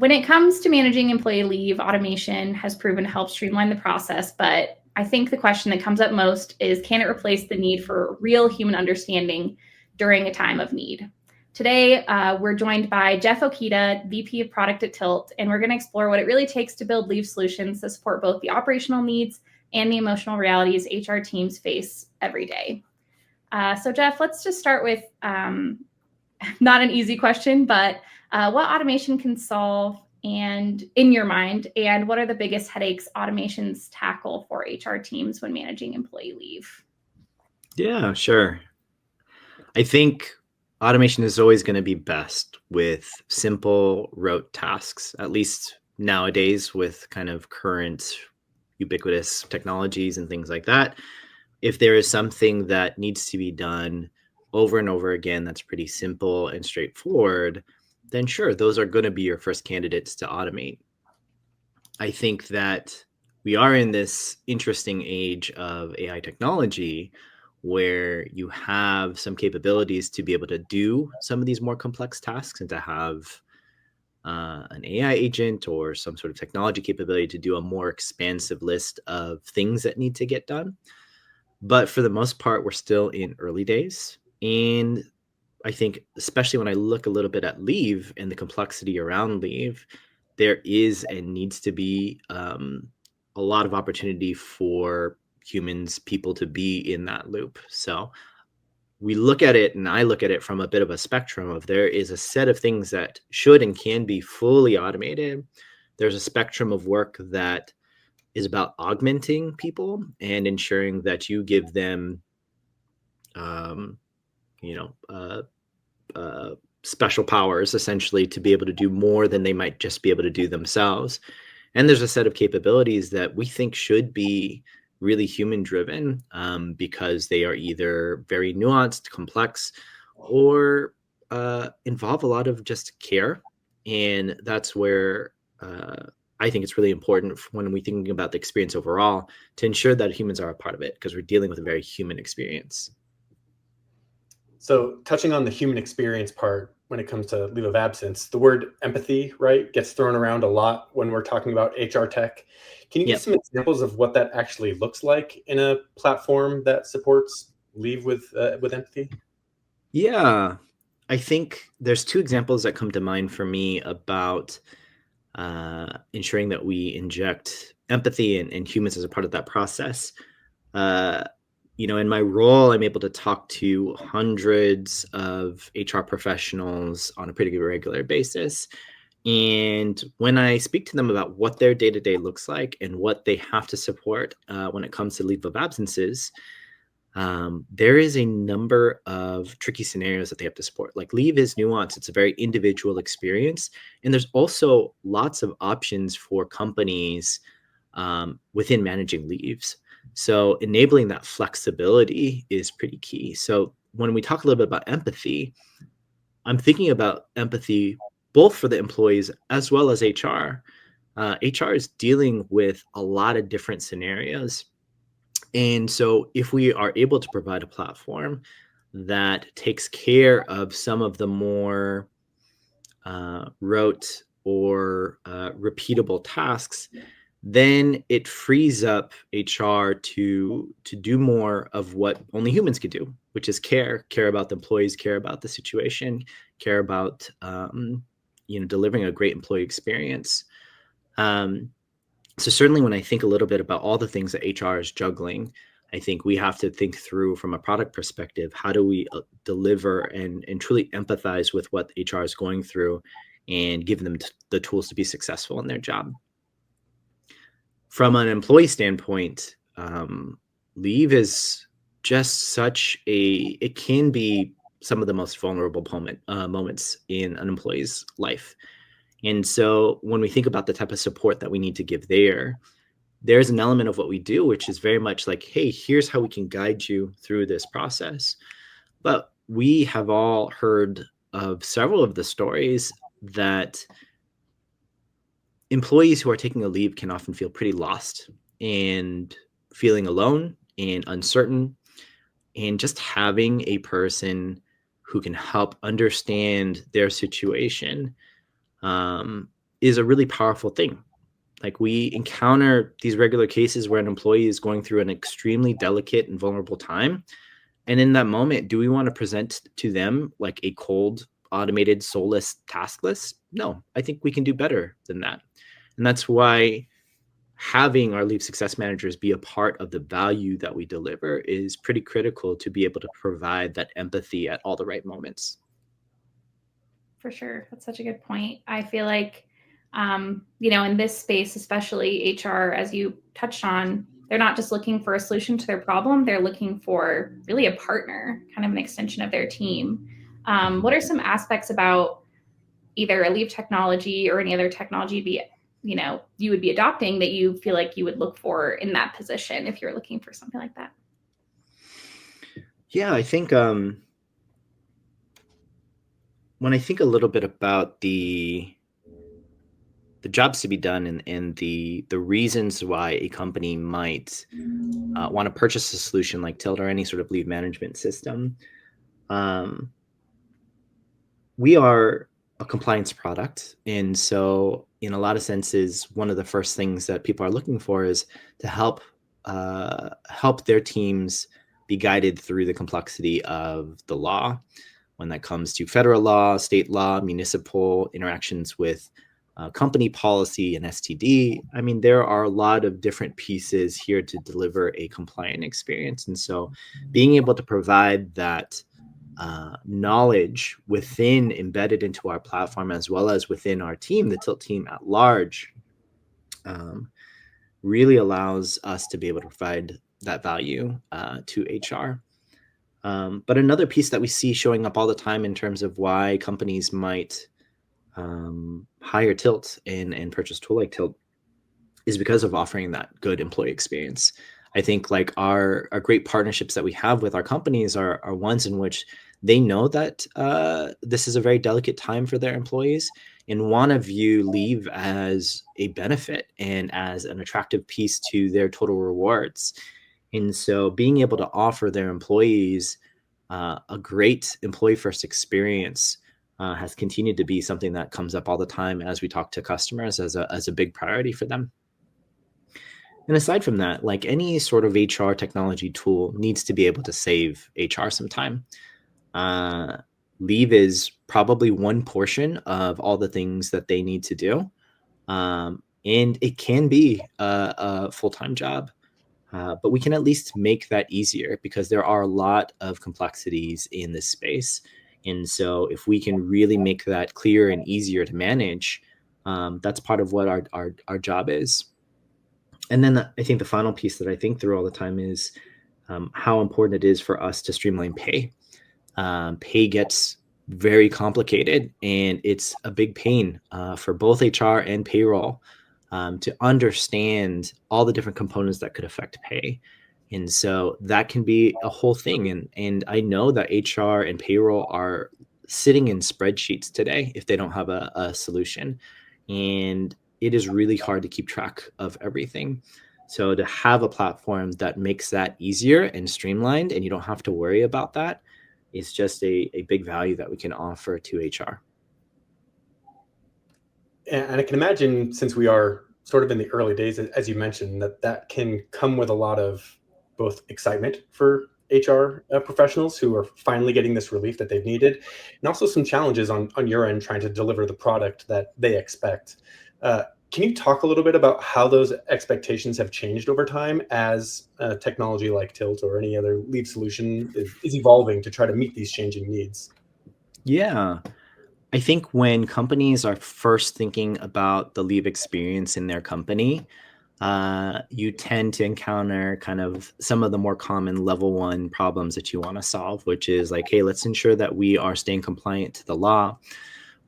when it comes to managing employee leave, automation has proven to help streamline the process. But I think the question that comes up most is, can it replace the need for real human understanding during a time of need? Today, we're joined by Jeff Okita, VP of Product at Tilt, and we're going to explore what it really takes to build leave solutions that support both the operational needs and the emotional realities HR teams face every day. So Jeff, let's just start with not an easy question, but what automation can solve, and in your mind, and what are the biggest headaches automations tackle for HR teams when managing employee leave? Yeah, sure. I think automation is always going to be best with simple rote tasks, at least nowadays with kind of current ubiquitous technologies and things like that. If there is something that needs to be done over and over again that's pretty simple and straightforward, then sure, those are going to be your first candidates to automate. I think that we are in this interesting age of AI technology where you have some capabilities to be able to do some of these more complex tasks and to have an AI agent or some sort of technology capability to do a more expansive list of things that need to get done. But for the most part, we're still in early days. And I think, especially when I look a little bit at leave and the complexity around leave, there is and needs to be a lot of opportunity for people to be in that loop. So we look at it, and I look at it from a bit of a spectrum of there is a set of things that should and can be fully automated. There's a spectrum of work that is about augmenting people and ensuring that you give them, special powers, essentially, to be able to do more than they might just be able to do themselves. And there's a set of capabilities that we think should be really human driven because they are either very nuanced, complex, or involve a lot of just care. And that's where I think it's really important when we're thinking about the experience overall to ensure that humans are a part of it, because we're dealing with a very human experience. So touching on the human experience part, when it comes to leave of absence, the word empathy, right, gets thrown around a lot when we're talking about HR tech. Can you give some examples of what that actually looks like in a platform that supports leave with empathy? Yeah, I think there's two examples that come to mind for me about ensuring that we inject empathy and humans as a part of that process. In my role, I'm able to talk to hundreds of HR professionals on a pretty regular basis. And when I speak to them about what their day-to-day looks like and what they have to support when it comes to leave of absences, there is a number of tricky scenarios that they have to support. Like, leave is nuanced. It's a very individual experience. And there's also lots of options for companies within managing leaves. So enabling that flexibility is pretty key. So when we talk a little bit about empathy, I'm thinking about empathy both for the employees as well as HR. HR is dealing with a lot of different scenarios. And so if we are able to provide a platform that takes care of some of the more rote or repeatable tasks, then it frees up HR to do more of what only humans could do, which is care about the employees, care about the situation, care about delivering a great employee experience. So certainly when I think a little bit about all the things that HR is juggling, I think we have to think through from a product perspective, how do we deliver and truly empathize with what HR is going through and give them the tools to be successful in their job. From an employee standpoint, leave is just it can be some of the most vulnerable moments in an employee's life. And so when we think about the type of support that we need to give there's an element of what we do, which is very much like, hey, here's how we can guide you through this process. But we have all heard of several of the stories that employees who are taking a leave can often feel pretty lost and feeling alone and uncertain. And just having a person who can help understand their situation is a really powerful thing. Like, we encounter these regular cases where an employee is going through an extremely delicate and vulnerable time. And in that moment, do we want to present to them like a cold, automated, soulless task list? No, I think we can do better than that. And that's why having our leave success managers be a part of the value that we deliver is pretty critical to be able to provide that empathy at all the right moments. For sure. That's such a good point. I feel like, in this space, especially HR, as you touched on, they're not just looking for a solution to their problem. They're looking for really a partner, kind of an extension of their team. What are some aspects about either a leave technology or any other technology you would be adopting that you feel like you would look for in that position if you're looking for something like that? Yeah, I think when I think a little bit about the jobs to be done and the reasons why a company might want to purchase a solution like Tilt or any sort of leave management system, we are a compliance product. And so in a lot of senses, one of the first things that people are looking for is to help their teams be guided through the complexity of the law when that comes to federal law, state law, municipal interactions with company policy and STD. I mean, there are a lot of different pieces here to deliver a compliant experience. And so being able to provide that knowledge embedded into our platform, as well as within our team, the Tilt team at large, really allows us to be able to provide that value to HR. But another piece that we see showing up all the time in terms of why companies might hire Tilt and purchase a tool like Tilt is because of offering that good employee experience. I think like our great partnerships that we have with our companies are ones in which they know that this is a very delicate time for their employees and want to view leave as a benefit and as an attractive piece to their total rewards. And so being able to offer their employees a great employee first experience has continued to be something that comes up all the time as we talk to customers as a big priority for them. And aside from that, like any sort of HR technology tool needs to be able to save HR some time. Leave is probably one portion of all the things that they need to do. And it can be a full-time job, but we can at least make that easier because there are a lot of complexities in this space. And so if we can really make that clearer and easier to manage, that's part of what our job is. And then I think the final piece that I think through all the time is how important it is for us to streamline pay. Pay gets very complicated, and it's a big pain for both HR and payroll to understand all the different components that could affect pay. And so that can be a whole thing. And I know that HR and payroll are sitting in spreadsheets today if they don't have a solution. And it is really hard to keep track of everything. So to have a platform that makes that easier and streamlined, and you don't have to worry about that, is just a big value that we can offer to HR. And I can imagine, since we are sort of in the early days, as you mentioned, that can come with a lot of both excitement for HR professionals who are finally getting this relief that they've needed, and also some challenges on your end trying to deliver the product that they expect. Can you talk a little bit about how those expectations have changed over time as technology like Tilt or any other leave solution is evolving to try to meet these changing needs? Yeah. I think when companies are first thinking about the leave experience in their company, you tend to encounter kind of some of the more common level one problems that you want to solve, which is like, hey, let's ensure that we are staying compliant to the law.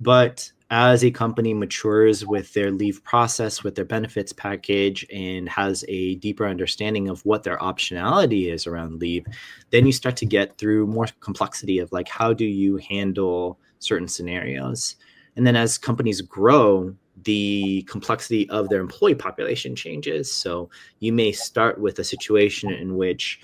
But as a company matures with their leave process, with their benefits package, and has a deeper understanding of what their optionality is around leave, then you start to get through more complexity of like, how do you handle certain scenarios? And then as companies grow, the complexity of their employee population changes. So you may start with a situation in which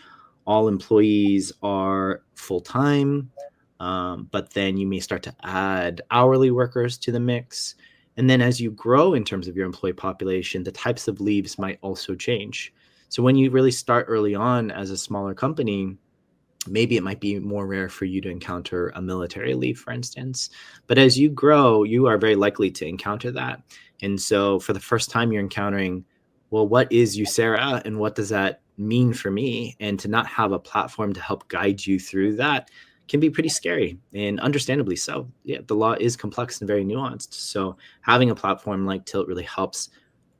all employees are full-time, but then you may start to add hourly workers to the mix. And then as you grow in terms of your employee population, the types of leaves might also change. So when you really start early on as a smaller company, maybe it might be more rare for you to encounter a military leave, for instance. But as you grow, you are very likely to encounter that. And so for the first time, you're encountering, well, what is USERA and what does that mean for me? And to not have a platform to help guide you through that can be pretty scary, and understandably so. Yeah, the law is complex and very nuanced. So having a platform like Tilt really helps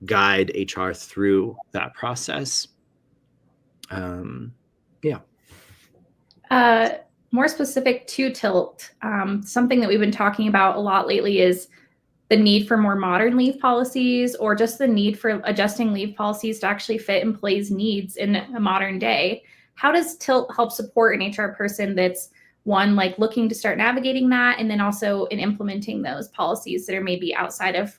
guide HR through that process. Yeah. More specific to Tilt, something that we've been talking about a lot lately is the need for more modern leave policies, or just the need for adjusting leave policies to actually fit employees' needs in a modern day. How does Tilt help support an HR person that's one, like looking to start navigating that, and then also in implementing those policies that are maybe outside of,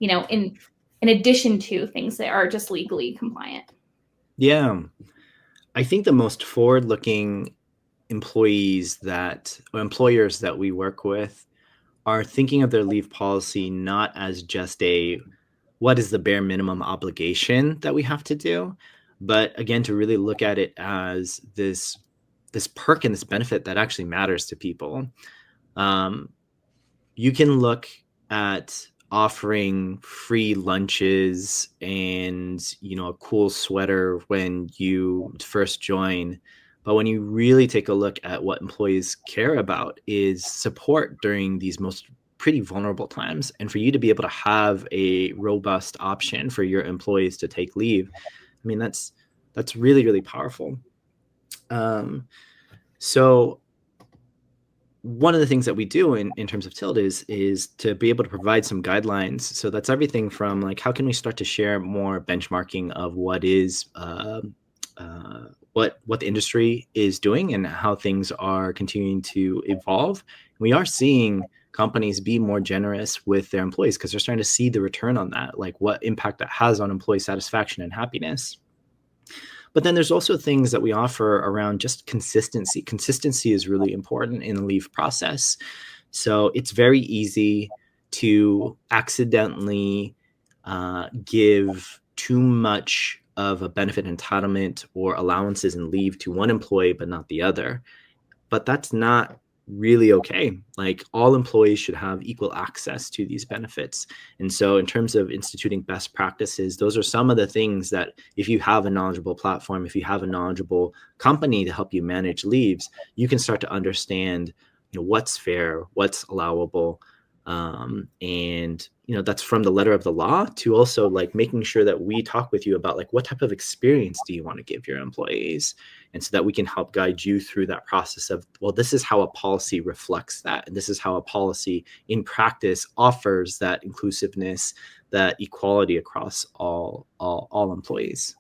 in addition to things that are just legally compliant? Yeah. I think the most forward-looking employers that we work with are thinking of their leave policy not as just what is the bare minimum obligation that we have to do, but again, to really look at it as this perk and this benefit that actually matters to people. You can look at offering free lunches and a cool sweater when you first join, but when you really take a look at what employees care about is support during these pretty vulnerable times, and for you to be able to have a robust option for your employees to take leave, I mean, that's really, really powerful. So one of the things that we do in terms of Tilt is to be able to provide some guidelines. So that's everything from like, how can we start to share more benchmarking of what is what the industry is doing and how things are continuing to evolve. We are seeing companies be more generous with their employees because they're starting to see the return on that, like what impact that has on employee satisfaction and happiness. But then there's also things that we offer around just consistency. Consistency is really important in the leave process. So it's very easy to accidentally give too much of a benefit entitlement or allowances and leave to one employee, but not the other. But that's not really okay. Like, all employees should have equal access to these benefits. And so in terms of instituting best practices, those are some of the things that if you have a knowledgeable platform, if you have a knowledgeable company to help you manage leaves, you can start to understand what's fair, what's allowable. And that's from the letter of the law to also like making sure that we talk with you about like what type of experience do you want to give your employees, and so that we can help guide you through that process of, well, this is how a policy reflects that, and this is how a policy in practice offers that inclusiveness, that equality across all employees.